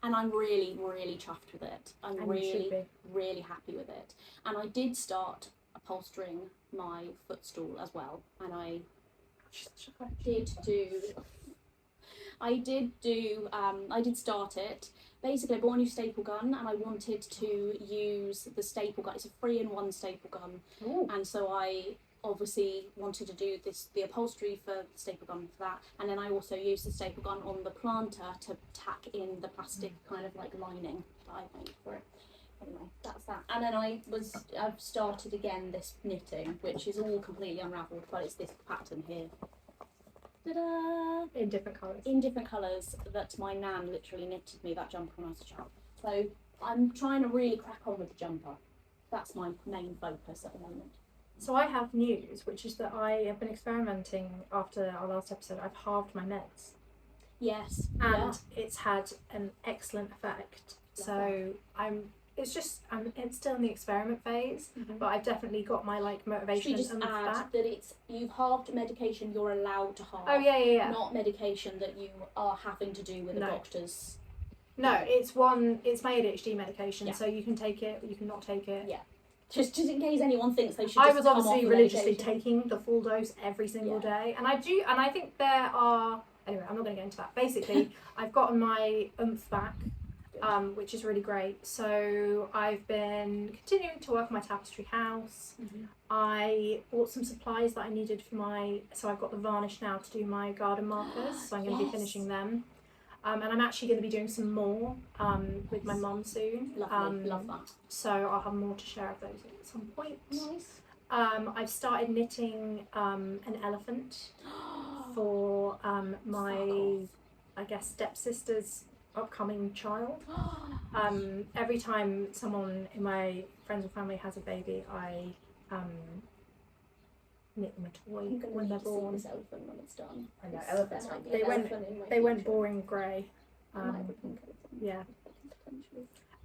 and I'm really, really chuffed with it. I'm And you should really, be. really happy with it. And I did start upholstering my footstool as well, and I did start it. Basically, I bought a new staple gun, and I wanted to use the staple gun. It's a 3-in-1 staple gun, Ooh. and so I obviously wanted to do the upholstery for the staple gun for that, and then I also used the staple gun on the planter to tack in the plastic kind of like lining that I made for it. Anyway, that's that. And then I've started again this knitting, which is all completely unravelled, but it's this pattern here. Ta-da! In different colours. In different colours, that my nan literally knitted me that jumper when I was a child. So I'm trying to really crack on with the jumper. That's my main focus at the moment. So I have news, which is that I have been experimenting after our last episode. I've halved my knits. Yes. And it's had an excellent effect. Love It's still in the experiment phase, but I've definitely got my like motivation. Should we just and add back. that you've halved medication you're allowed to halve? Oh yeah. Not medication that you are having to do with a doctor's. No, it's my ADHD medication, Yeah. so you can take it, you can not take it. Yeah. Just in case anyone thinks they should. I just was come obviously off the religiously medication. taking the full dose every single day, and I think there are. Anyway, I'm not going to get into that. Basically, I've gotten my oomph back. Which is really great. So I've been continuing to work on my tapestry house. I bought some supplies that I needed for so I've got the varnish now to do my garden markers, so I'm going to be finishing them. And I'm actually going to be doing some more with my mum soon. Lovely, love that. So I'll have more to share of those at some point. Nice. I've started knitting an elephant for my, I guess, stepsister's upcoming child. Every time someone in my friends or family has a baby, I knit them a toy when they're born. This elephant when it's done. I know, elephants are They went boring grey. Yeah.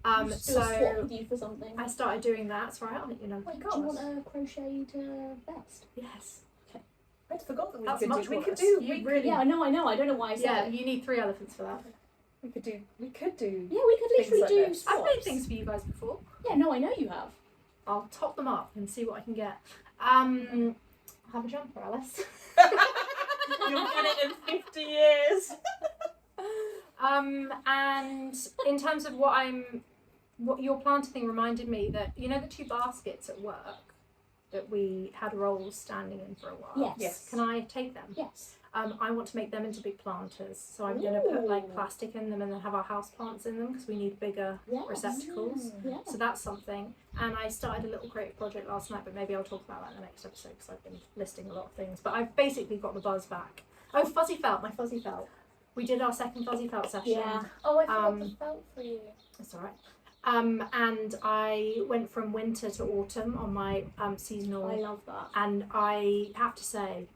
So swap with you for something. I started doing that. Sorry, I'll let you know. Do you want a crocheted vest? Yes. I'd forgot that That's we much could worse. do. You really. Yeah, I know. I don't know why I said Yeah, it. you need 3 elephants for that. We could do. Yeah, we could things literally like do this. swaps. I've made things for you guys before. Yeah, no, I know you have. I'll top them up and see what I can get. I'll have a jumper, Alice. You'll get it in 50 years. And in terms of what your planter thing reminded me that, you know, the 2 baskets at work that we had rolls standing in for a while? Yes. Can I take them? Yes. I want to make them into big planters, so I'm going to put like plastic in them and then have our house plants in them because we need bigger receptacles. Yeah. So that's something. And I started a little creative project last night, but maybe I'll talk about that in the next episode because I've been listing a lot of things. But I've basically got the buzz back. Oh, fuzzy felt, my fuzzy felt. We did our second fuzzy felt session. Yeah. Oh, I forgot the felt for you. That's all right. And I went from winter to autumn on my seasonal. I love that. And I have to say,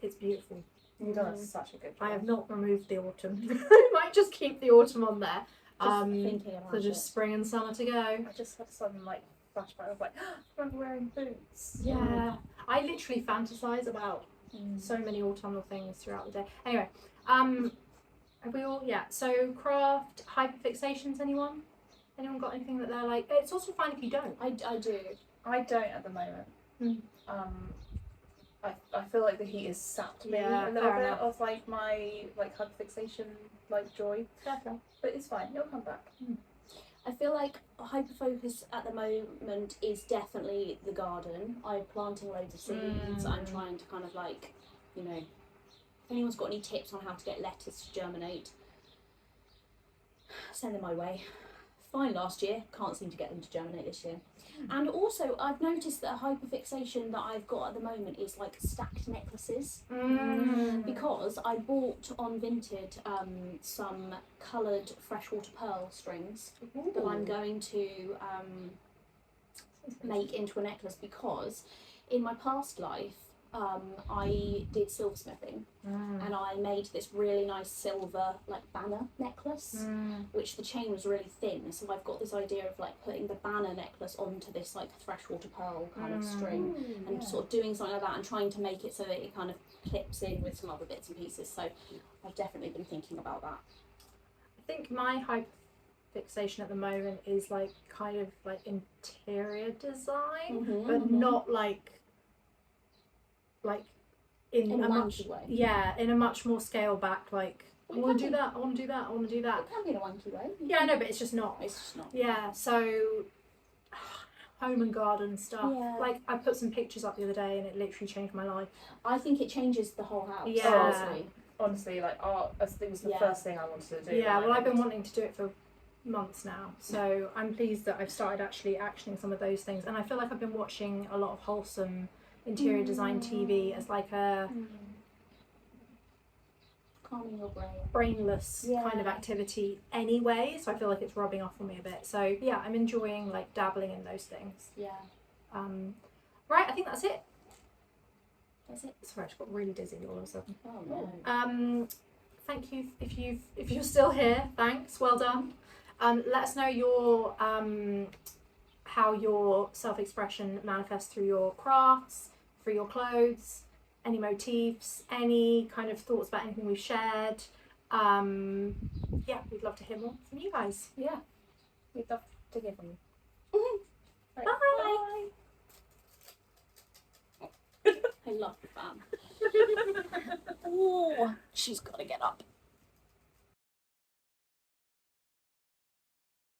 it's beautiful. You've done such a good job. I have not removed the autumn. I might just keep the autumn on there. Just thinking about So it. just spring and summer to go. I just had a sudden like flashback of like, I'm wearing boots. Yeah. I literally fantasize about so many autumnal things throughout the day. Anyway, have we all? Yeah. So craft hyperfixations. Anyone got anything that they're like? It's also fine if you don't. I do. I don't at the moment. I feel like the heat has sapped me Yeah, a little fair bit enough. of like my like hyperfixation like joy, Fair. but it's fine. It'll come back. I feel like a hyper focus at the moment is definitely the garden. I'm planting loads of seeds. I'm trying to kind of like, you know, if anyone's got any tips on how to get lettuce to germinate, send them my way. Fine last year, can't seem to get them to germinate this year. And also, I've noticed that a hyperfixation that I've got at the moment is like stacked necklaces. Because I bought on Vinted some coloured freshwater pearl strings that I'm going to make into a necklace, because in my past life I did silversmithing and I made this really nice silver like banner necklace, which the chain was really thin, so I've got this idea of like putting the banner necklace onto this like freshwater pearl kind of string and sort of doing something like that and trying to make it so that it kind of clips in with some other bits and pieces. So I've definitely been thinking about that. I think my hyperfixation at the moment is like kind of like interior design, but not like in a much wanky way. Yeah, in a much more scale back. Like I want to do that. I want to do that. I want to do that. It can be in a wanky way. Yeah, I know, but it's just not. It's just not. Yeah, so home and garden stuff. Yeah. Like I put some pictures up the other day and it literally changed my life. I think it changes the whole house. Yeah. Honestly, like art, I think it was the Yeah. first thing I wanted to do. Yeah, when well I I've been moved. wanting to do it for months now, so I'm pleased that I've started actually actioning some of those things, and I feel like I've been watching a lot of wholesome interior design TV as like a Calming your brain. brainless kind of Yeah. activity anyway, so I feel like it's rubbing off on me a bit. So yeah, I'm enjoying like dabbling in those things. Yeah. Right, I think that's it. That's it. Sorry, I just got really dizzy all of a sudden. Oh no. Thank you if you're still here. Thanks, well done. Let us know your how your self-expression manifests through your crafts, through your clothes, any motifs, any kind of thoughts about anything we've shared. Yeah, we'd love to hear more from you guys. Yeah, we'd love to hear from you. Right. Bye. I love the fan. Oh, she's got to get up.